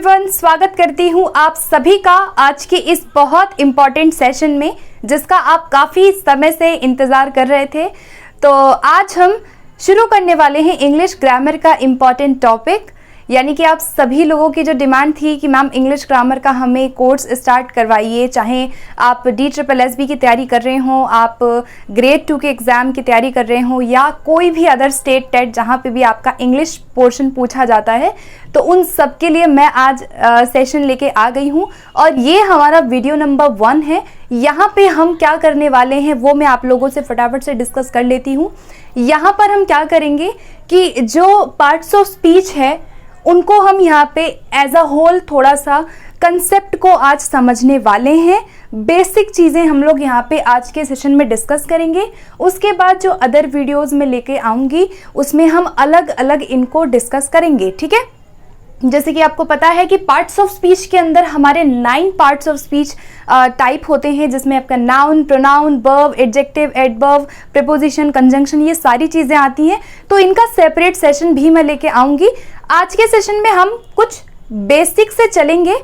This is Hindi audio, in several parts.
एवरीवन, स्वागत करती हूँ आप सभी का आज के इस बहुत इम्पॉर्टेंट सेशन में, जिसका आप काफ़ी समय से इंतज़ार कर रहे थे। तो आज हम शुरू करने वाले हैं इंग्लिश ग्रामर का इम्पॉर्टेंट टॉपिक, यानी कि आप सभी लोगों की जो डिमांड थी कि मैम इंग्लिश ग्रामर का हमें कोर्स स्टार्ट करवाइए, चाहे आप DSSB की तैयारी कर रहे हो, आप ग्रेड 2 के एग्ज़ाम की तैयारी कर रहे हो, या कोई भी अदर स्टेट टेट जहाँ पे भी आपका इंग्लिश पोर्शन पूछा जाता है, तो उन सब के लिए मैं आज सेशन लेके आ गई हूँ। और ये हमारा वीडियो नंबर 1 है। यहाँ पे हम क्या करने वाले हैं वो मैं आप लोगों से फटाफट से डिस्कस कर लेती हूँ। यहाँ पर हम क्या करेंगे कि जो पार्ट्स ऑफ स्पीच है उनको हम यहाँ पे एज अ होल थोड़ा सा कंसेप्ट को आज समझने वाले हैं। बेसिक चीज़ें हम लोग यहाँ पे आज के सेशन में डिस्कस करेंगे। उसके बाद जो अदर वीडियोस में लेके आऊँगी उसमें हम अलग अलग इनको डिस्कस करेंगे, ठीक है। जैसे कि आपको पता है कि पार्ट्स ऑफ स्पीच के अंदर हमारे 9 पार्ट्स ऑफ स्पीच टाइप होते हैं, जिसमें आपका noun, pronoun, verb, adjective, adverb, preposition, conjunction, ये सारी चीज़ें आती हैं। तो इनका सेपरेट सेशन भी मैं लेके आऊँगी। आज के सेशन में हम कुछ बेसिक से चलेंगे।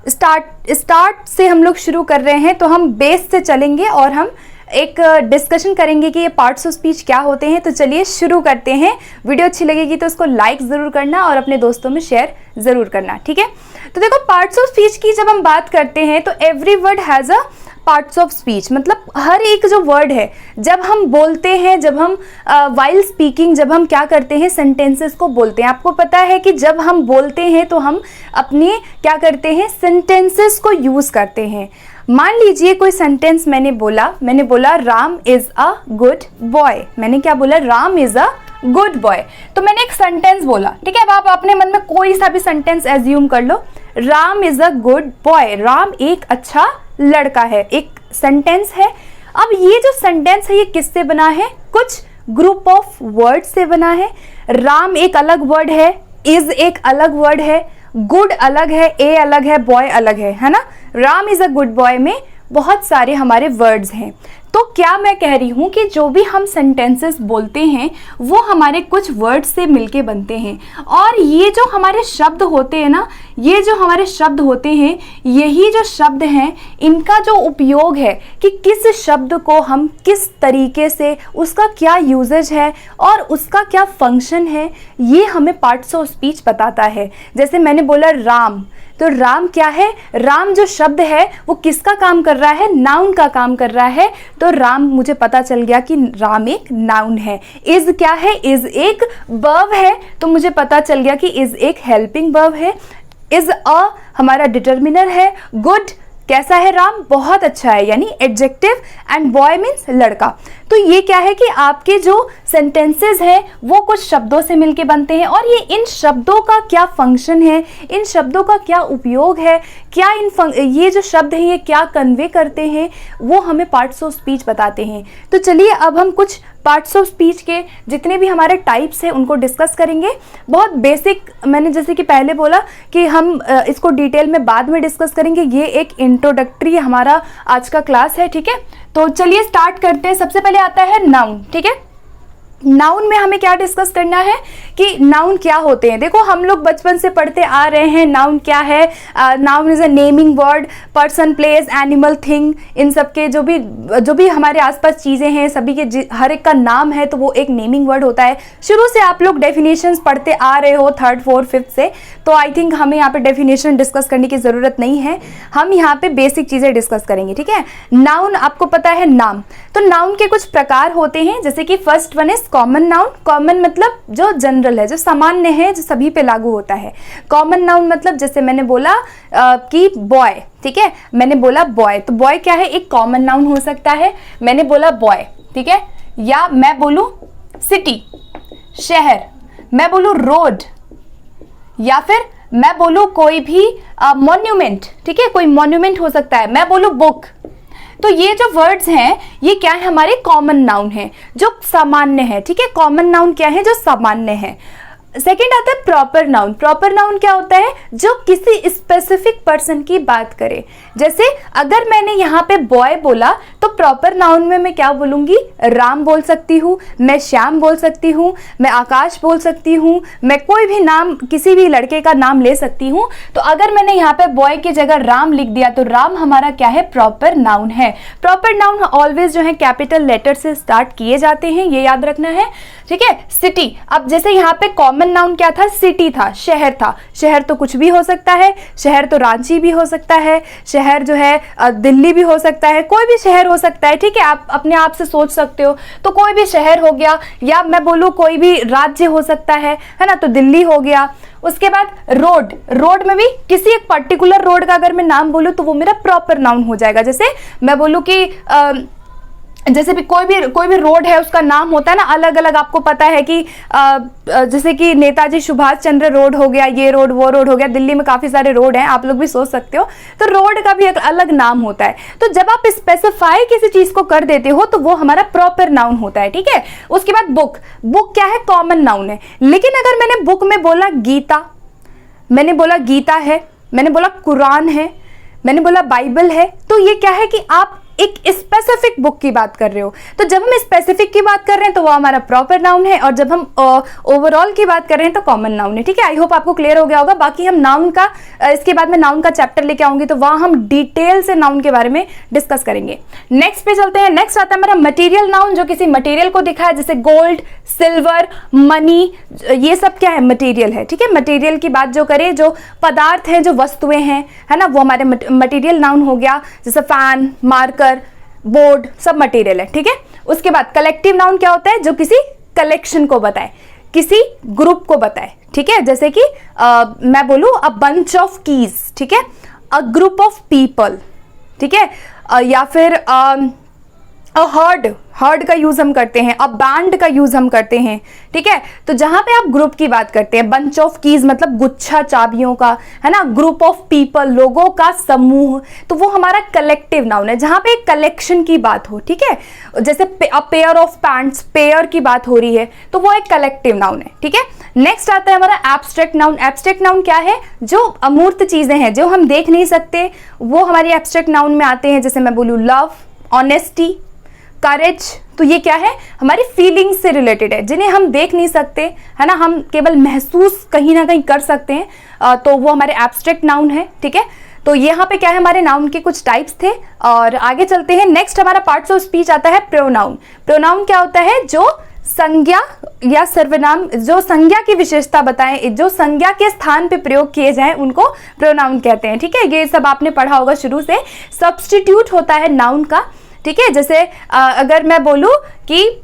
स्टार्ट से हम लोग शुरू कर रहे हैं, तो हम बेस से चलेंगे और हम एक डिस्कशन करेंगे कि ये पार्ट्स ऑफ स्पीच क्या होते हैं। तो चलिए शुरू करते हैं। वीडियो अच्छी लगेगी तो उसको लाइक ज़रूर करना और अपने दोस्तों में शेयर ज़रूर करना, ठीक है। तो देखो, पार्ट्स ऑफ स्पीच की जब हम बात करते हैं तो every word has a parts of speech, मतलब हर एक जो वर्ड है जब हम बोलते हैं, जब हम वाइल स्पीकिंग, जब हम क्या करते हैं सेंटेंसेस को बोलते हैं। आपको पता है कि जब हम बोलते हैं तो हम अपने क्या करते हैं, सेंटेंसेस को यूज़ करते हैं। मान लीजिए कोई सेंटेंस मैंने बोला Ram is a good boy. मैंने क्या बोला? Ram is a good boy. तो मैंने एक सेंटेंस बोला, ठीक है। अब आप अपने मन में कोई सा भी सेंटेंस एज्यूम कर लो। Ram is a good boy, Ram एक अच्छा लड़का है, एक सेंटेंस है। अब ये जो सेंटेंस है ये किससे बना है? कुछ ग्रुप ऑफ वर्ड से बना है। राम एक अलग वर्ड है, इज एक अलग वर्ड है, गुड अलग है, ए अलग है, बॉय अलग है ना। Ram is a good boy में बहुत सारे हमारे वर्ड्स हैं। तो क्या मैं कह रही हूँ कि जो भी हम सेंटेंसेस बोलते हैं वो हमारे कुछ वर्ड्स से मिलके बनते हैं। और ये जो हमारे शब्द होते हैं ना, ये जो हमारे शब्द होते हैं, यही जो शब्द हैं इनका जो उपयोग है कि किस शब्द को हम किस तरीके से, उसका क्या यूजेज है और उसका क्या फंक्शन है, ये हमें पार्ट्स ऑफ स्पीच बताता है। जैसे मैंने बोला राम, तो राम क्या है? राम जो शब्द है वो किसका काम कर रहा है? नाउन का काम कर रहा है। तो राम, मुझे पता चल गया कि राम एक नाउन है। इज क्या है? इज एक वर्ब है, तो मुझे पता चल गया कि इज एक हेल्पिंग वर्ब है। इज अ हमारा डिटर्मिनर है। गुड कैसा है? राम बहुत अच्छा है, यानी एडजेक्टिव। एंड बॉय मीन्स लड़का। तो ये क्या है कि आपके जो सेंटेंसेस हैं वो कुछ शब्दों से मिलके बनते हैं, और ये इन शब्दों का क्या फंक्शन है, इन शब्दों का क्या उपयोग है, क्या ये जो शब्द हैं ये क्या कन्वे करते हैं, वो हमें पार्ट्स ऑफ स्पीच बताते हैं। तो चलिए अब हम कुछ पार्ट्स ऑफ स्पीच के जितने भी हमारे टाइप्स हैं उनको डिस्कस करेंगे। बहुत बेसिक, मैंने जैसे कि पहले बोला कि हम इसको डिटेल में बाद में डिस्कस करेंगे। ये एक इंट्रोडक्टरी हमारा आज का क्लास है, ठीक है। तो चलिए स्टार्ट करते हैं। सबसे पहले आता है नाउन, ठीक है। नाउन में हमें क्या डिस्कस करना है कि नाउन क्या होते हैं। देखो, हम लोग बचपन से पढ़ते आ रहे हैं नाउन क्या है। Noun is a naming word, person, place, animal, thing, इन सब के जो भी हमारे आसपास चीज़ें हैं सभी के हर एक का नाम है, तो वो एक नेमिंग वर्ड होता है। शुरू से आप लोग डेफिनेशंस पढ़ते आ रहे हो 3rd, 4th, 5th से, तो आई थिंक हमें यहाँ पे डेफिनेशन डिस्कस करने की ज़रूरत नहीं है। हम यहाँ पे बेसिक चीज़ें डिस्कस करेंगे, ठीक है। नाउन आपको पता है, नाम। तो नाउन के कुछ प्रकार होते हैं, जैसे कि first one is common noun. Common मतलब जो जनरल है, जो सामान्य है, जो सभी पे लागू होता है। कॉमन नाउन मतलब जैसे मैंने बोला कि बॉय, ठीक है। मैंने बोला बॉय, तो बॉय क्या है? एक कॉमन नाउन हो सकता है। मैंने बोला बॉय, ठीक है। या मैं बोलूं सिटी, शहर, मैं बोलूं रोड, या फिर मैं बोलूं कोई भी मॉन्यूमेंट, ठीक है। कोई मॉन्यूमेंट हो सकता है। मैं बोलूं बुक। तो ये जो वर्ड्स हैं ये क्या है? हमारे कॉमन नाउन है, जो सामान्य है, ठीक है। कॉमन नाउन क्या है? जो सामान्य है। सेकेंड आता है प्रॉपर नाउन। प्रॉपर नाउन क्या होता है? जो किसी स्पेसिफिक पर्सन की बात करे। जैसे अगर मैंने यहाँ पे बॉय बोला तो प्रॉपर नाउन में मैं क्या बोलूंगी? राम बोल सकती हूँ, मैं श्याम बोल सकती हूँ, मैं आकाश बोल सकती हूँ, मैं कोई भी नाम, किसी भी लड़के का नाम ले सकती हूँ। तो अगर मैंने यहाँ पे बॉय की जगह राम लिख दिया तो राम हमारा क्या है? प्रॉपर नाउन है। प्रॉपर नाउन ऑलवेज जो है कैपिटल लेटर से स्टार्ट किए जाते हैं, ये याद रखना है, ठीक है। सिटी, अब जैसे यहाँ पे कॉमन नाउन क्या था? सिटी था, शहर था। शहर तो कुछ भी हो सकता है, शहर तो रांची भी हो सकता है, शहर जो है दिल्ली भी हो सकता है, कोई भी शहर हो सकता है, ठीक है। आप अपने आप से सोच सकते हो, तो कोई भी शहर हो गया, या मैं बोलूँ कोई भी राज्य हो सकता है ना, तो दिल्ली हो गया। उसके बाद रोड, रोड में भी किसी एक पर्टिकुलर रोड का अगर मैं नाम बोलूँ तो वो मेरा प्रॉपर नाउन हो जाएगा। जैसे मैं बोलूँ कि जैसे भी कोई भी रोड है, उसका नाम होता है ना अलग अलग, आपको पता है कि जैसे कि नेताजी सुभाष चंद्र रोड हो गया, ये रोड वो रोड हो गया, दिल्ली में काफी सारे रोड हैं, आप लोग भी सोच सकते हो। तो रोड का भी एक अलग नाम होता है। तो जब आप स्पेसिफाई किसी चीज को कर देते हो तो वो हमारा प्रॉपर नाउन होता है, ठीक है। उसके बाद बुक, बुक क्या है? कॉमन नाउन है। लेकिन अगर मैंने बुक में बोला गीता, मैंने बोला गीता है, मैंने बोला कुरान है, मैंने बोला बाइबल है, तो ये क्या है कि आप एक स्पेसिफिक बुक की बात कर रहे हो। तो जब हम स्पेसिफिक की बात कर रहे हैं तो वो हमारा प्रॉपर नाउन है, और जब हम ओवरऑल की बात कर रहे हैं तो कॉमन नाउन है, ठीक है। आई होप आपको क्लियर हो गया होगा। बाकी हम नाउन का इसके बाद में नाउन का चैप्टर लेके आऊंगी, तो वहां हम डिटेल से नाउन के बारे में डिस्कस करेंगे। नेक्स्ट पे चलते हैं। नेक्स्ट आता है मेरा मटेरियल नाउन, जो किसी मटेरियल को दिखाया, जैसे गोल्ड, सिल्वर, मनी, ये सब क्या है? मटेरियल है, ठीक है। मटेरियल की बात जो करें, जो पदार्थ हैं, जो वस्तुएं हैं, है ना, वो हमारे मटेरियल नाउन हो गया। जैसे फैन, मार्कर, बोर्ड, सब मटेरियल है, ठीक है। उसके बाद कलेक्टिव नाउन क्या होता है? जो किसी कलेक्शन को बताए, किसी ग्रुप को बताए, ठीक है। जैसे कि मैं बोलूं अ बंच ऑफ कीज, ठीक है, अ ग्रुप ऑफ पीपल, ठीक है, या फिर हर्ड का यूज हम करते हैं, अब बैंड का यूज हम करते हैं, ठीक है। तो जहां पे आप ग्रुप की बात करते हैं, बंच ऑफ कीज मतलब गुच्छा चाबियों का, है ना, ग्रुप ऑफ पीपल लोगों का समूह, तो वो हमारा कलेक्टिव नाउन है, जहां पे एक कलेक्शन की बात हो, ठीक है। जैसे a pair of pants, pair की बात हो रही है, तो वो एक कलेक्टिव नाउन है, ठीक है। नेक्स्ट आता है हमारा एब्स्ट्रैक्ट नाउन। एब्स्ट्रैक्ट नाउन क्या है? जो अमूर्त चीजें हैं, जो हम देख नहीं सकते, वो हमारी एब्स्ट्रैक्ट नाउन में आते हैं। जैसे मैं बोलूँ लव, ऑनेस्टी, करेज, तो ये क्या है? हमारी फीलिंग्स से रिलेटेड है, जिन्हें हम देख नहीं सकते, है ना, हम केवल महसूस कहीं ना कहीं कर सकते हैं, तो वो हमारे एब्स्ट्रैक्ट नाउन है, ठीक है। तो यहाँ पे क्या है, हमारे नाउन के कुछ टाइप्स थे, और आगे चलते हैं। नेक्स्ट हमारा पार्ट्स ऑफ स्पीच आता है प्रोनाउन। प्रोनाउन क्या होता है? जो संज्ञा या सर्वनाम, जो संज्ञा की विशेषता बताएं, जो संज्ञा के स्थान पे प्रयोग किए जाएं, उनको प्रोनाउन कहते हैं, ठीक है। ये सब आपने पढ़ा होगा शुरू से। सब्स्टिट्यूट होता है नाउन का, ठीक है। जैसे अगर मैं बोलूं कि,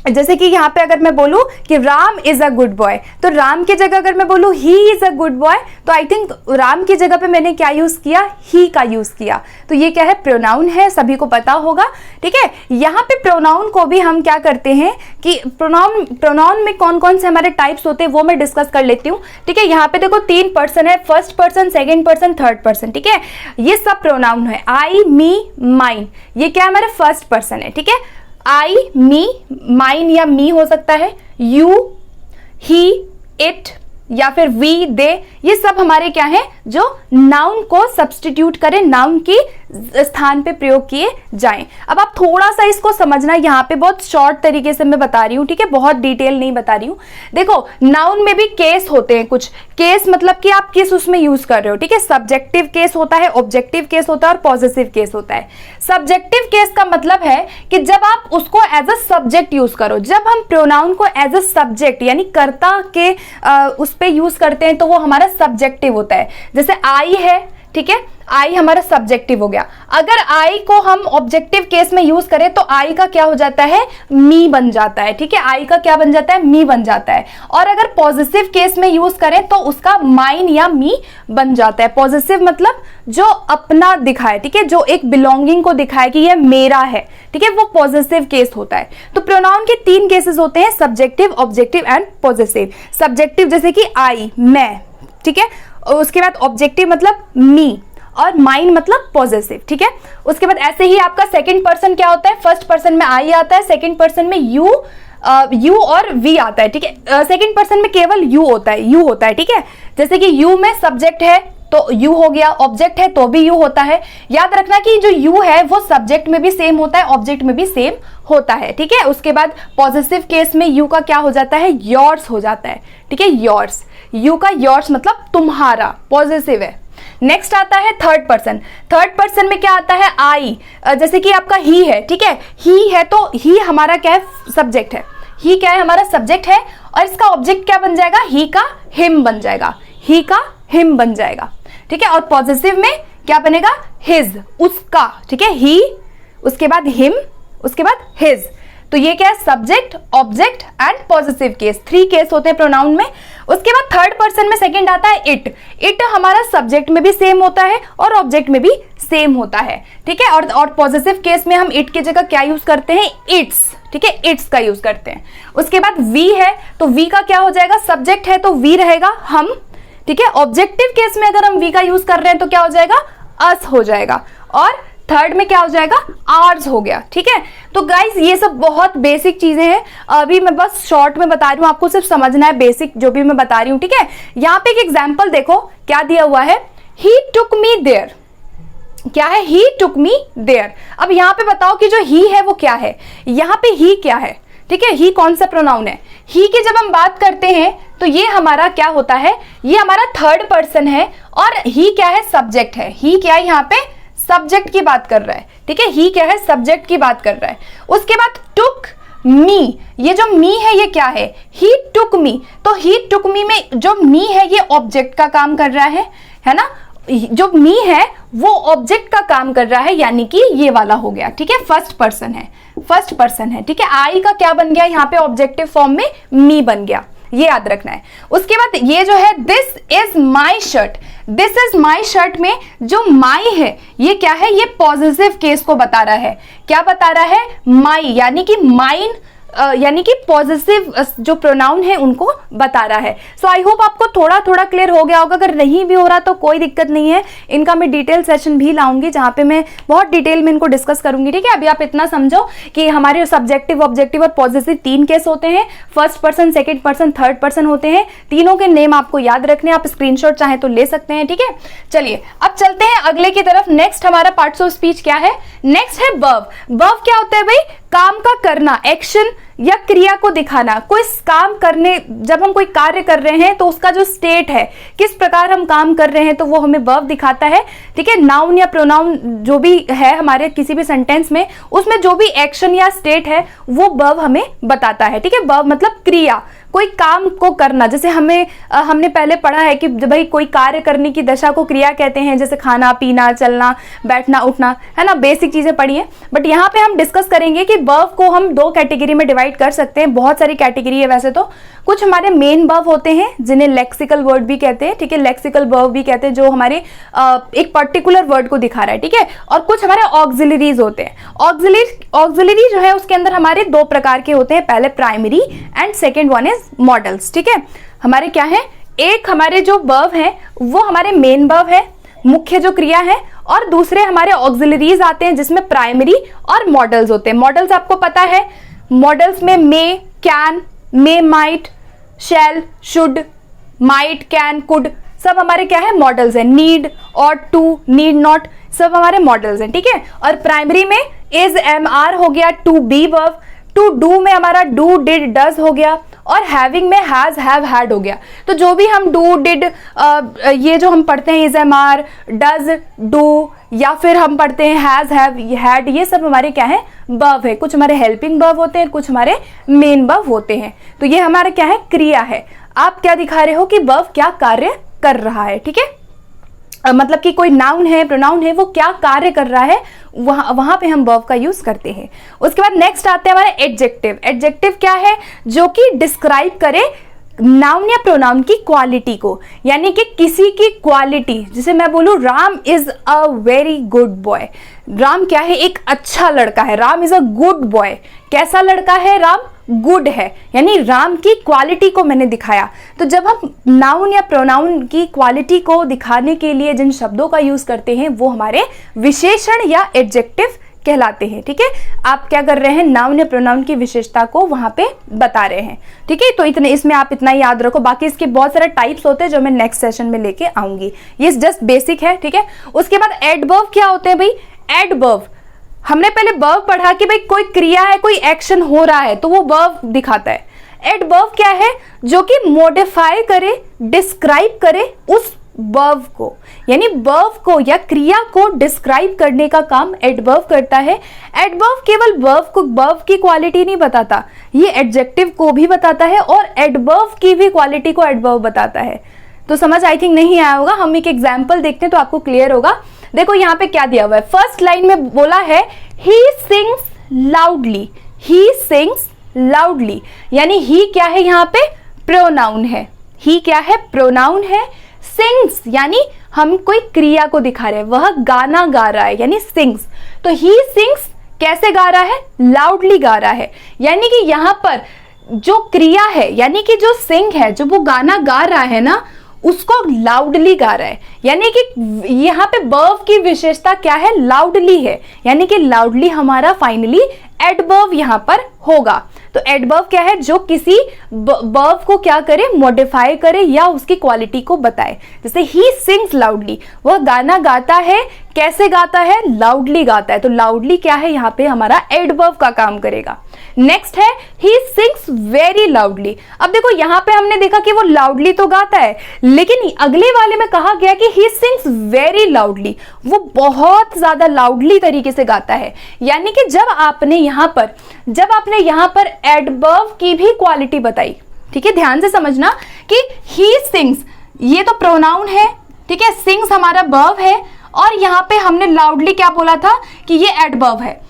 जैसे कि यहाँ पे अगर मैं बोलूं कि Ram is a good boy, तो राम की जगह अगर मैं बोलूं he is a good boy, तो आई थिंक राम की जगह पे मैंने क्या यूज किया? ही का यूज किया। तो ये क्या है? प्रोनाउन है, सभी को पता होगा, ठीक है। यहाँ पे प्रोनाउन को भी हम क्या करते हैं कि प्रोनाउन में कौन कौन से हमारे टाइप्स होते हैं वो मैं डिस्कस कर लेती हूँ, ठीक है। यहाँ पे देखो 3 पर्सन है, first person, second person, third person, ठीक है। ये सब प्रोनाउन है। आई, मी, माइन, ये क्या हमारे फर्स्ट पर्सन है, ठीक है। आई, मी, माइन या मी हो सकता है, यू, ही, इट, या फिर वी, दे, ये सब हमारे क्या है? जो नाउन को सब्स्टिट्यूट करें, नाउन की स्थान पे प्रयोग किए जाएं। अब आप थोड़ा सा इसको समझना, यहाँ पे बहुत शॉर्ट तरीके से मैं बता रही हूँ, ठीक है, बहुत डिटेल नहीं बता रही हूँ। देखो नाउन में भी केस होते हैं कुछ। केस मतलब कि आप किस उसमें यूज कर रहे हो, ठीक है। सब्जेक्टिव केस होता है, ऑब्जेक्टिव केस होता है और पॉजिटिव केस होता है। सब्जेक्टिव केस का मतलब है कि जब आप उसको एज अ सब्जेक्ट यूज करो, जब हम प्रोनाउन को एज अ सब्जेक्ट यानी कर्ता के उस पे यूज करते हैं तो वो हमारा सब्जेक्टिव होता है। जैसे आई है, ठीक है, आई हमारा सब्जेक्टिव हो गया। अगर आई को हम ऑब्जेक्टिव केस में यूज करें तो आई का क्या हो जाता है? मी बन जाता है, ठीक है। आई का क्या बन जाता है? मी बन जाता है। और अगर पॉजिटिव केस में यूज करें तो उसका माइन या मी बन जाता है। पॉजिटिव मतलब जो अपना दिखाए, ठीक है, जो एक बिलोंगिंग को दिखाए कि ये मेरा है, ठीक है, वो पॉजिटिव केस होता है। तो प्रोनाउन के 3 केसेस होते हैं, subjective, objective and positive. Subjective जैसे कि आई, मैं, ठीक है। उसके बाद ऑब्जेक्टिव मतलब मी, और माइन मतलब पॉजिटिव, ठीक है। उसके बाद ऐसे ही आपका सेकंड पर्सन क्या होता है? फर्स्ट पर्सन में आई आता है, सेकंड पर्सन में यू, यू और वी आता है, ठीक है। सेकंड पर्सन में केवल यू होता है, ठीक है। जैसे कि यू में सब्जेक्ट है तो यू हो गया, ऑब्जेक्ट है तो भी यू होता है। याद रखना कि जो यू है वो सब्जेक्ट में भी सेम होता है, ऑब्जेक्ट में भी सेम होता है, ठीक है। उसके बाद पॉजिटिव केस में यू का क्या हो जाता है, योर्स हो जाता है, ठीक है, योर्स। यू का योर्स मतलब तुम्हारा, पॉजिटिव है। नेक्स्ट आता है थर्ड पर्सन। थर्ड पर्सन में क्या आता है, आई। जैसे कि आपका ही है, ठीक है, ही है तो ही हमारा क्या है, सब्जेक्ट है। ही क्या है, हमारा सब्जेक्ट है और इसका ऑब्जेक्ट क्या बन जाएगा, ही का हिम बन जाएगा, ही का हिम बन जाएगा, ठीक है। और पॉजिटिव में क्या बनेगा, हिज, उसका, ठीक है, ही, उसके बाद हिम, उसके बाद हिज। तो ये क्या है, subject, object and positive case, 3 case होते हैं प्रोनाउन में। उसके बाद थर्ड पर्सन में सेकंड आता है इट। इट हमारा सब्जेक्ट में भी सेम होता है और ऑब्जेक्ट में भी सेम होता है, ठीक है। और पॉजिटिव केस में हम इट की जगह क्या यूज करते हैं, इट्स, ठीक है, इट्स का यूज करते हैं। उसके बाद वी है तो वी का क्या हो जाएगा, सब्जेक्ट है तो वी रहेगा, हम, ठीक है। ऑब्जेक्टिव केस में अगर हम वी का यूज कर रहे हैं तो क्या हो जाएगा, अस हो जाएगा। और थर्ड में क्या हो जाएगा, आर्स हो गया, ठीक है। तो गाइज ये सब बहुत बेसिक चीजें हैं, अभी मैं बस शॉर्ट में बता रही हूँ, आपको सिर्फ समझना है बेसिक जो भी मैं बता रही हूँ, ठीक है। यहाँ पे एक एग्जाम्पल देखो क्या दिया हुआ है, ही टुक मी देयर। क्या है, ही टुक मी देयर। अब यहाँ पे बताओ कि जो ही है वो क्या है, यहाँ पे ही क्या है, ठीक है। ही कौन सा प्रोनाउन है, ही की जब हम बात करते हैं तो ये हमारा क्या होता है, ये हमारा थर्ड पर्सन है और ही क्या है, सब्जेक्ट है। ही क्या है, यहाँ पे सब्जेक्ट की बात कर रहा है, ठीक है, ही क्या है, सब्जेक्ट की बात कर रहा है। उसके बाद टुक मी, ये जो मी है ये क्या है, ही टुक मी। तो ही टुक मी में जो मी है ये ऑब्जेक्ट का काम कर रहा है ना। जो मी है वो ऑब्जेक्ट का काम कर रहा है, यानी कि ये वाला हो गया, ठीक है, फर्स्ट पर्सन है, फर्स्ट पर्सन है, ठीक है। आई का क्या बन गया, यहाँ पे ऑब्जेक्टिव फॉर्म में मी बन गया, ये याद रखना है। उसके बाद ये जो है, this is my shirt. This is my shirt में जो माई है ये क्या है, ये पॉजिटिव केस को बता रहा है। क्या बता रहा है, माई, यानी कि माइन, यानी कि पॉजिटिव जो प्रोनाउन है उनको बता रहा है। सो आई होप आपको थोड़ा थोड़ा क्लियर हो गया होगा। अगर नहीं भी हो रहा तो कोई दिक्कत नहीं है, इनका मैं डिटेल सेशन भी लाऊंगी जहां पे मैं बहुत डिटेल में इनको डिस्कस करूंगी, ठीक है। अभी आप इतना समझो कि हमारे सब्जेक्टिव, ऑब्जेक्टिव और पॉजिटिव 3 केस होते हैं, first person, second person, third person होते हैं। तीनों के नेम आपको याद रखने, आप स्क्रीनशॉट चाहे तो ले सकते हैं, ठीक है। चलिए अब चलते हैं अगले की तरफ। नेक्स्ट हमारा पार्ट्स ऑफ स्पीच क्या है, नेक्स्ट है वर्ब। वर्ब क्या होता है भाई, काम का करना, एक्शन या क्रिया को दिखाना। कोई काम करने, जब हम कोई कार्य कर रहे हैं तो उसका जो स्टेट है, किस प्रकार हम काम कर रहे हैं, तो वो हमें वर्ब दिखाता है, ठीक है। नाउन या प्रोनाउन जो भी है हमारे किसी भी सेंटेंस में, उसमें जो भी एक्शन या स्टेट है वो वर्ब हमें बताता है, ठीक है। वर्ब मतलब क्रिया, कोई काम को करना। जैसे हमने पहले पढ़ा है कि भाई कोई कार्य करने की दशा को क्रिया कहते हैं, जैसे खाना, पीना, चलना, बैठना, उठना, है ना, बेसिक चीजें पढ़ी है। बट यहाँ पे हम डिस्कस करेंगे कि वर्ब को हम 2 कैटेगरी में डिवाइड कर सकते हैं। बहुत सारी कैटेगरी है वैसे तो। कुछ हमारे मेन वर्ब होते हैं जिन्हें लेक्सिकल वर्ड भी कहते हैं, ठीक है, लेक्सिकल वर्ब भी कहते हैं, जो हमारे एक पर्टिकुलर वर्ड को दिखा रहा है, ठीक है। और कुछ हमारे ऑक्सिलरीज होते हैं। ऑक्सिलरी जो है उसके अंदर हमारे 2 प्रकार के होते हैं, पहले primary and second one is models, ठीक है। हमारे क्या है, एक हमारे जो वर्ब है वो हमारे मेन वर्ब है, मुख्य जो क्रिया है, और दूसरे हमारे ऑक्सिलरीज आते हैं जिसमें प्राइमरी और मॉडल्स होते हैं। मॉडल्स आपको पता है, मॉडल्स में may, can, may, might, shall, should, might, can, could, सब हमारे क्या है, मॉडल्स हैं। नीड, और टू, नीड नॉट, सब हमारे मॉडल्स हैं, ठीक है। और प्राइमरी में इज, एम, आर हो गया, to be verb, to do में हमारा डू, डिड, डज हो गया, और हैविंग में हैज, हैव, हैड हो गया। तो जो भी हम डू, डिड, ये जो हम पढ़ते हैं is, am, are, does, do, या फिर हम पढ़ते हैं हैज, हैव, हैड, ये सब हमारे क्या है, वर्ब है। कुछ हमारे हेल्पिंग वर्ब होते हैं, कुछ हमारे मेन वर्ब होते हैं। तो ये हमारा क्या है, क्रिया है। आप क्या दिखा रहे हो कि वर्ब क्या कार्य कर रहा है, ठीक है। मतलब कि कोई नाउन है, प्रोनाउन है, वो क्या कार्य कर रहा है, वहां पे हम वर्ब का यूज करते हैं। उसके बाद नेक्स्ट आते हैं हमारे एडजेक्टिव। एडजेक्टिव क्या है, जो कि डिस्क्राइब करे नाउन या प्रोनाउन की क्वालिटी को, यानी कि किसी की क्वालिटी। जैसे मैं बोलूं Ram is a very good boy, Ram क्या है, एक अच्छा लड़का है, Ram is a good boy. कैसा लड़का है राम, गुड है, यानी राम की क्वालिटी को मैंने दिखाया। तो जब हम नाउन या प्रोनाउन की क्वालिटी को दिखाने के लिए जिन शब्दों का यूज करते हैं वो हमारे विशेषण या एडजेक्टिव कहलाते हैं। ठीक है, आप क्या कर रहे हैं, नाउन या प्रोनाउन की विशेषता को वहां पे बता रहे हैं। ठीक है, तो इतने इसमें आप इतना ही याद रखो, बाकी इसके बहुत सारे टाइप्स होते हैं जो मैं नेक्स्ट सेशन में लेके आऊंगी। ये जस्ट बेसिक है। ठीक है, उसके बाद एडवर्ब क्या होते हैं भाई? एडवर्ब हमने पहले वर्ब पढ़ा कि भाई कोई क्रिया है, कोई एक्शन हो रहा है तो वो वर्ब दिखाता है। एडवर्ब क्या है? जो कि मॉडिफाई करे, डिस्क्राइब करे उस वर्ब को, यानी वर्ब को या क्रिया को डिस्क्राइब करने का काम एडवर्ब करता है। एडवर्ब केवल वर्ब की क्वालिटी नहीं बताता, ये एडजेक्टिव को भी बताता है और एडवर्ब की भी क्वालिटी को एडवर्ब बताता है। तो समझ आई थिंक नहीं आया होगा, हम एक एग्जाम्पल देखते हैं तो आपको क्लियर होगा। देखो यहाँ पे क्या दिया हुआ है, फर्स्ट लाइन में बोला है he sings loudly, he sings loudly, यानी ही क्या है यहाँ पे? प्रोनाउन है। ही क्या है? प्रोनाउन है। सिंग्स यानी हम कोई क्रिया को दिखा रहे हैं, वह गाना गा रहा है यानी सिंग्स। तो ही सिंग्स कैसे गा रहा है? लाउडली गा रहा है, यानी कि यहाँ पर जो क्रिया है यानी कि जो सिंग है, जो वो गाना गा रहा है ना, उसको लाउडली गा रहा है। यानी कि यहाँ पे वर्ब की विशेषता क्या है? लाउडली है, यानी कि लाउडली हमारा फाइनली एडवर्ब यहाँ पर होगा। तो एडवर्ब क्या है? जो किसी वर्ब को क्या करे? मॉडिफाई करे या उसकी क्वालिटी को बताए। जैसे ही सिंग्स लाउडली, वह गाना गाता है, कैसे गाता है? लाउडली गाता है। तो लाउडली क्या है? यहाँ पे हमारा एडवर्ब का काम करेगा। नेक्स्ट है ही सिंग्स वेरी लाउडली। अब देखो यहाँ पे हमने देखा कि वो लाउडली तो गाता है, लेकिन अगले वाले में कहा गया कि ही सिंग्स वेरी लाउडली, वो बहुत ज्यादा लाउडली तरीके से गाता है। यानी कि जब आपने यहाँ पर एडवर्ब की भी क्वालिटी बताई, ठीक है, ध्यान से समझना कि ही सिंग्स ये तो प्रोनाउन है, ठीक है, सिंग्स हमारा वर्ब है, और यहाँ पे हमने लाउडली क्या बोला था कि ये एडवर्ब है।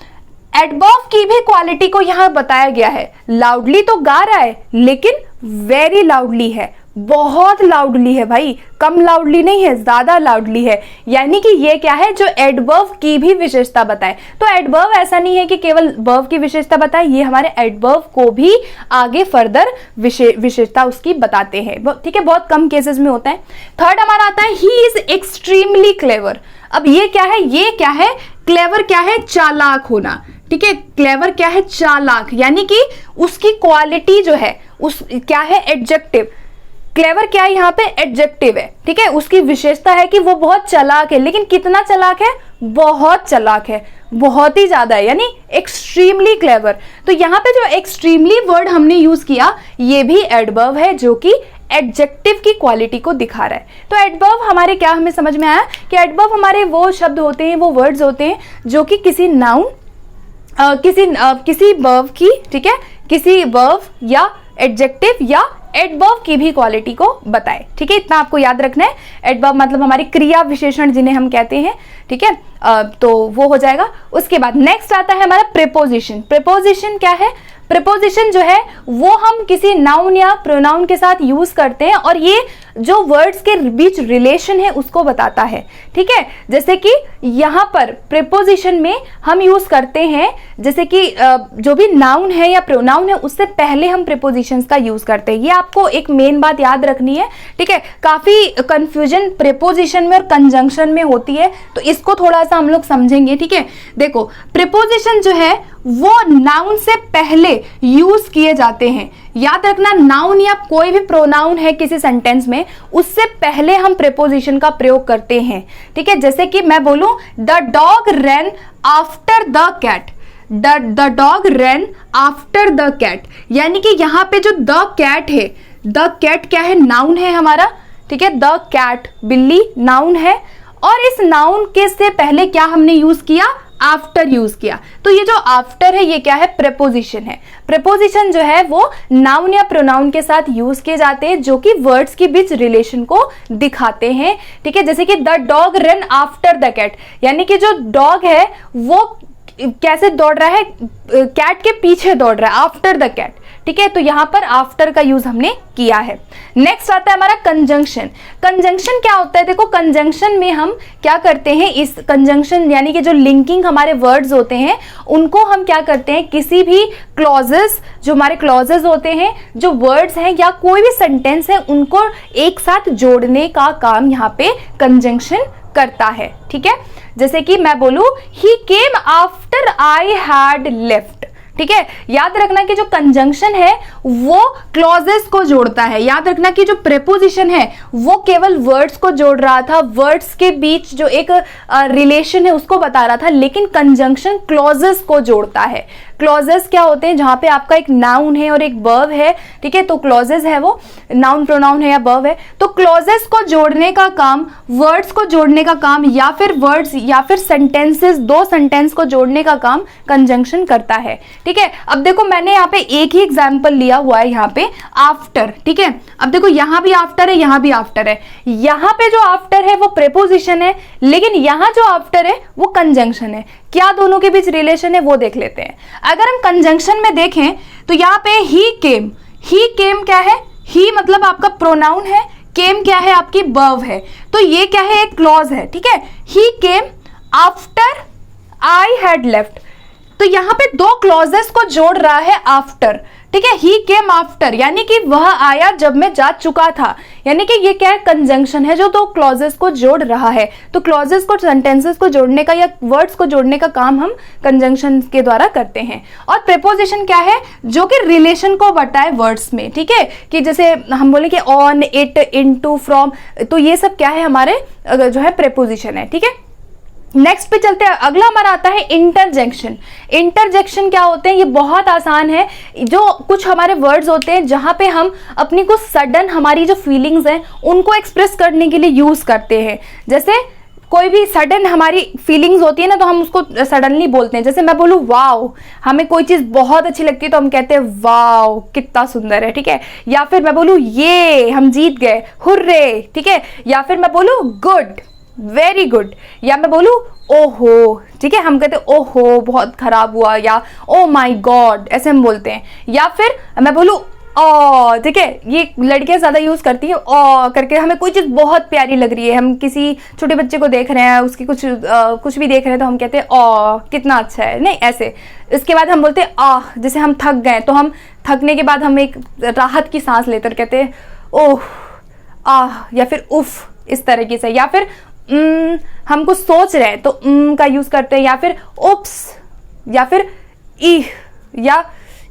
एडवर्ब की भी क्वालिटी को यहाँ बताया गया है। लाउडली तो गा रहा है लेकिन वेरी लाउडली है, बहुत लाउडली है भाई, कम लाउडली नहीं है, ज्यादा लाउडली है। यानी कि ये क्या है? जो एडवर्ब की भी विशेषता बताए। तो एडवर्ब ऐसा नहीं है कि केवल वर्ब की विशेषता बताए, ये हमारे एडवर्ब को भी आगे फर्दर विशेषता उसकी बताते हैं। ठीक है, बहुत कम केसेस में होता है। थर्ड हमारा आता है ही इज एक्सट्रीमली क्लेवर। अब ये क्या है? ये क्या है? क्लेवर क्या है? चालाक होना। ठीक है, क्लेवर क्या है? चालाक, यानी कि उसकी क्वालिटी जो है उस क्या है? एडजेक्टिव। क्लेवर क्या है? यहाँ पे एडजेक्टिव है। ठीक है, उसकी विशेषता है कि वो बहुत चालाक है, लेकिन कितना चालाक है? बहुत चालाक है, बहुत ही ज्यादा है, यानी एक्सट्रीमली क्लेवर। तो यहाँ पे जो एक्सट्रीमली वर्ड हमने यूज किया, ये भी एडवर्ब है जो कि एडजेक्टिव की क्वालिटी को दिखा रहा है। तो एडवर्ब हमारे क्या हमें समझ में आया कि एडवर्ब हमारे वो शब्द होते हैं, वो वर्ड्स होते हैं जो कि किसी नाउन किसी वर्ब की, ठीक है, किसी वर्ब या एडजेक्टिव या एडवर्ब की भी क्वालिटी को बताए। ठीक है, इतना आपको याद रखना है। एडवर्ब मतलब हमारी क्रिया विशेषण जिन्हें हम कहते हैं। ठीक है, तो वो हो जाएगा। उसके बाद नेक्स्ट आता है हमारा प्रीपोजिशन। प्रीपोजिशन क्या है? प्रीपोजिशन जो है वो हम किसी नाउन या प्रोनाउन के साथ यूज करते हैं और ये जो वर्ड्स के बीच रिलेशन है उसको बताता है। ठीक है, जैसे कि यहाँ पर प्रीपोजिशन में हम यूज करते हैं, जैसे कि जो भी नाउन है या प्रोनाउन है उससे पहले हम प्रीपोजिशंस का यूज करते हैं। ये आपको एक मेन बात याद रखनी है। ठीक है, काफी कंफ्यूजन प्रीपोजिशन में और कंजंक्शन में होती है, तो इसको थोड़ा सा हम लोग समझेंगे। ठीक है, देखो प्रीपोजिशन जो है वो नाउन से पहले यूज किए जाते हैं। याद रखना, नाउन या कोई भी प्रोनाउन है किसी सेंटेंस में, उससे पहले हम प्रीपोजिशन का प्रयोग करते हैं। ठीक है, जैसे कि मैं बोलूं the dog ran after the cat, the dog ran after the cat, यानी कि यहाँ पे जो द कैट है, द कैट क्या है? नाउन है हमारा। ठीक है, द कैट बिल्ली नाउन है, और इस नाउन के से पहले क्या हमने यूज किया? आफ्टर यूज किया। तो ये जो आफ्टर है ये क्या है? प्रीपोजिशन है। प्रीपोजिशन जो है वो नाउन या प्रोनाउन के साथ यूज किए जाते हैं जो कि वर्ड्स के बीच रिलेशन को दिखाते हैं। ठीक है, जैसे कि the dog run after the cat, यानी कि जो डॉग है वो कैसे दौड़ रहा है? कैट के पीछे दौड़ रहा है, आफ्टर द कैट। ठीक है, तो यहां पर आफ्टर का यूज हमने किया है। नेक्स्ट आता है हमारा कंजंक्शन। कंजंक्शन क्या होता है? देखो कंजंक्शन में हम क्या करते हैं, इस कंजंक्शन यानी कि जो लिंकिंग हमारे वर्ड्स होते हैं उनको हम क्या करते हैं, किसी भी क्लॉजेस, जो हमारे क्लॉजेस होते हैं, जो वर्ड्स हैं या कोई भी सेंटेंस है, उनको एक साथ जोड़ने का काम यहाँ पे कंजंक्शन करता है, ठीक है। जैसे कि मैं बोलूं he came after I had left, ठीक है। याद रखना कि जो कंजंक्शन है वो क्लॉजेस को जोड़ता है। याद रखना कि जो प्रेपोजिशन है वो केवल वर्ड्स को जोड़ रहा था, वर्ड्स के बीच जो एक रिलेशन है उसको बता रहा था, लेकिन कंजंक्शन क्लॉजेस को जोड़ता है। क्लॉजेस क्या होते हैं? जहां पे आपका एक नाउन है और एक वर्ब है, ठीक है, तो क्लॉजेस है वो, नाउन प्रोनाउन है या वर्ब है, तो क्लॉजेस को जोड़ने का काम, वर्ड्स को जोड़ने का काम, या फिर वर्ड्स या फिर सेंटेंसेस, दो सेंटेंस को जोड़ने का काम कंजंक्शन करता है, ठीक है। अब देखो मैंने यहाँ पे एक ही एग्जाम्पल लिया हुआ है, यहाँ पे आफ्टर, ठीक है। अब देखो यहाँ भी आफ्टर है, यहाँ भी आफ्टर है। यहाँ पे जो आफ्टर है वो प्रेपोजिशन है, लेकिन यहाँ जो आफ्टर है वो कंजंक्शन है। क्या दोनों के बीच रिलेशन है वो देख लेते हैं। अगर हम कंजंक्शन में देखें तो यहाँ पे ही केम क्या है? ही मतलब आपका प्रोनाउन है, केम क्या है? आपकी वर्ब है, तो ये क्या है? एक क्लॉज है, ठीक है। He came after I had left, तो यहाँ पे दो क्लॉजेस को जोड़ रहा है आफ्टर, ठीक है। ही केम आफ्टर यानी कि वह आया जब मैं जा चुका था, यानी कि ये क्या है? कंजंक्शन है जो दो क्लॉजेस को जोड़ रहा है। तो क्लॉजेस को, सेंटेंसेस को जोड़ने का या वर्ड्स को जोड़ने का काम हम कंजंक्शन के द्वारा करते हैं। और प्रेपोजिशन क्या है? जो कि रिलेशन को बताए वर्ड्स में, ठीक है, कि जैसे हम बोले कि ऑन, इट, इनटू, फ्रॉम, तो ये सब क्या है? हमारे जो है प्रेपोजिशन है, ठीक है। नेक्स्ट पे चलते हैं। अगला हमारा आता है इंटरजेक्शन। इंटरजेक्शन क्या होते हैं? ये बहुत आसान है। जो कुछ हमारे वर्ड्स होते हैं जहां पे हम अपनी कुछ सडन हमारी जो फीलिंग्स हैं उनको एक्सप्रेस करने के लिए यूज करते हैं। जैसे कोई भी सडन हमारी फीलिंग्स होती है ना, तो हम उसको सडनली बोलते हैं। जैसे मैं बोलूँ वाओ, हमें कोई चीज बहुत अच्छी लगती है तो हम कहते हैं वाओ कितना सुंदर है, ठीक है। या फिर मैं बोलूँ ये हम जीत गए, हुर्रे, ठीक है। या फिर मैं बोलूँ गुड, वेरी गुड, या मैं बोलूँ ओहो, ठीक है, हम कहते हैं ओहो बहुत खराब हुआ, या ओ माई गॉड, ऐसे हम बोलते हैं। या फिर मैं बोलूँ ओ, ठीक है, ये लड़कियां ज्यादा यूज करती हैं ओ करके। हमें कोई चीज बहुत प्यारी लग रही है, हम किसी छोटे बच्चे को देख रहे हैं, उसकी कुछ भी देख रहे हैं, तो हम कहते हैं ओ कितना अच्छा है, नहीं ऐसे। इसके बाद हम बोलते हैं आह, जैसे हम थक गए, तो हम थकने के बाद हम एक राहत की सांस लेते और कहते हैं ओह आह, या फिर उफ, इस तरीके से। या फिर हम कुछ सोच रहे हैं तो का यूज करते हैं, या फिर उप्स, या फिर इह, या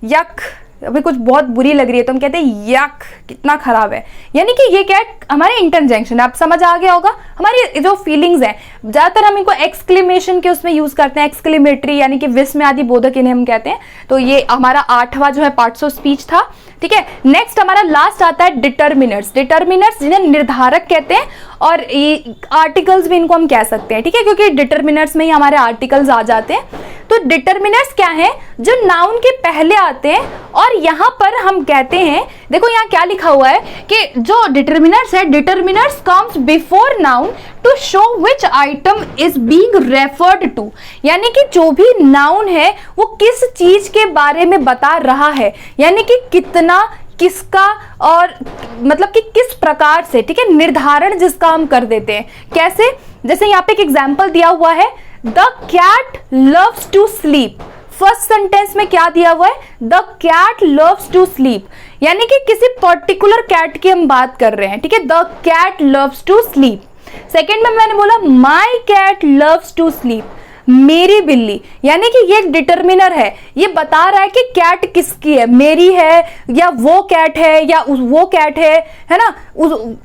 यक, अभी कुछ बहुत बुरी लग रही है तो हम कहते हैं यक कितना खराब है। यानी कि ये क्या है? हमारे इंटरजेक्शन, आप समझ आ गया होगा। हमारी जो फीलिंग्स हैं ज्यादातर हम इनको एक्सक्लेमेशन के उसमें यूज करते हैं, एक्सक्लेमेटरी यानी कि विस्मय आदि बोधक इन्हें हम कहते हैं। तो ये हमारा 8वां जो है पार्ट्स ऑफ स्पीच था, ठीक है। नेक्स्ट हमारा लास्ट आता है डिटर्मिनर्स। डिटर्मिनर्स जिन्हें निर्धारक कहते हैं, और ये आर्टिकल्स भी इनको हम कह सकते हैं, ठीक है, क्योंकि डिटर्मिनर्स में ही हमारे आर्टिकल्स आ जाते हैं। तो डिटर्मिनर्स क्या है? जो नाउन के पहले आते हैं, और यहाँ पर हम कहते हैं, देखो यहाँ क्या लिखा हुआ है कि जो डिटर्मिनर्स है, determiners comes before noun to show which item is being referred to, यानी कि जो भी नाउन है वो किस चीज के बारे में बता रहा है, यानी कि कितना, किसका, और मतलब कि किस प्रकार से, ठीक है, निर्धारण जिसका हम कर देते हैं। कैसे? जैसे यहाँ पे एक एग्जाम्पल दिया हुआ है, the cat loves to sleep. First sentence में क्या दिया हुआ है? The cat loves to sleep, यानी कि किसी पर्टिकुलर कैट की हम बात कर रहे हैं, ठीक है, the cat loves to sleep. Second में मैंने बोला my cat loves to sleep, मेरी बिल्ली, यानी कि ये एक डिटर्मिनर है, ये बता रहा है कि कैट किसकी है, मेरी है या वो कैट है या वो कैट है ना,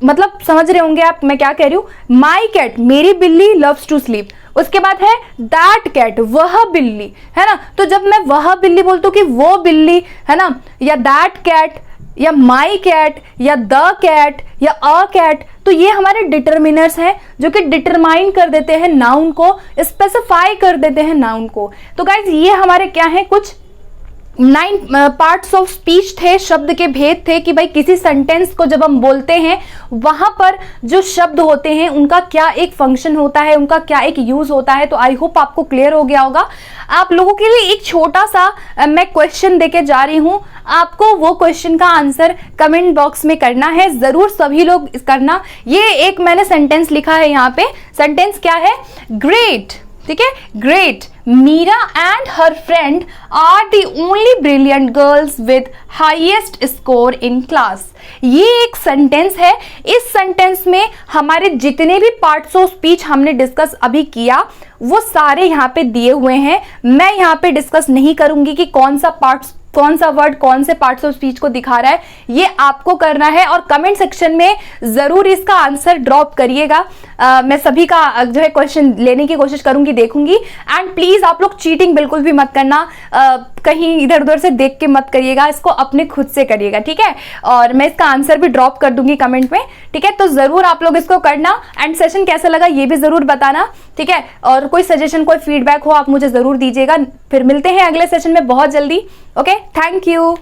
मतलब समझ रहे होंगे आप मैं क्या कह रही हूं। माई कैट, मेरी बिल्ली, लव्स टू स्लीप। उसके बाद है दैट कैट, वह बिल्ली, है ना। तो जब मैं वह बिल्ली बोलती हूँ कि वो बिल्ली, है ना, या दैट कैट, या माई कैट, या द कैट, या अ कैट, तो ये हमारे डिटर्मिनर्स हैं जो कि डिटरमाइन कर देते हैं नाउन को, स्पेसिफाई कर देते हैं नाउन को। तो गाइज ये हमारे क्या है? कुछ 9 पार्ट्स ऑफ स्पीच थे, शब्द के भेद थे कि भाई किसी सेंटेंस को जब हम बोलते हैं वहां पर जो शब्द होते हैं उनका क्या एक फंक्शन होता है, उनका क्या एक यूज होता है। तो आई होप आपको क्लियर हो गया होगा। आप लोगों के लिए एक छोटा सा मैं क्वेश्चन देके जा रही हूं, आपको वो क्वेश्चन का आंसर कमेंट बॉक्स में करना है, जरूर सभी लोग करना। ये एक मैंने सेंटेंस लिखा है यहाँ पे, सेंटेंस क्या है? ग्रेट, ठीक है, great, Meera and her friend are the only brilliant girls with highest score in class. ये एक सेंटेंस है। इस सेंटेंस में हमारे जितने भी पार्ट्स ऑफ स्पीच हमने डिस्कस अभी किया वो सारे यहाँ पे दिए हुए हैं। मैं यहाँ पे डिस्कस नहीं करूंगी कि कौन सा वर्ड कौन से पार्ट्स ऑफ स्पीच को दिखा रहा है, ये आपको करना है और कमेंट सेक्शन में जरूर इसका आंसर ड्रॉप करिएगा। मैं सभी का जो है क्वेश्चन लेने की कोशिश करूंगी, देखूंगी। एंड प्लीज आप लोग चीटिंग बिल्कुल भी मत करना, कहीं इधर उधर से देख के मत करिएगा, इसको अपने खुद से करिएगा, ठीक है। और मैं इसका आंसर भी ड्रॉप कर दूंगी कमेंट में, ठीक है। तो जरूर आप लोग इसको करना। एंड सेशन कैसा लगा ये भी जरूर बताना, ठीक है। और कोई सजेशन कोई फीडबैक हो आप मुझे जरूर दीजिएगा। फिर मिलते हैं अगले सेशन में बहुत जल्दी। Okay, thank you.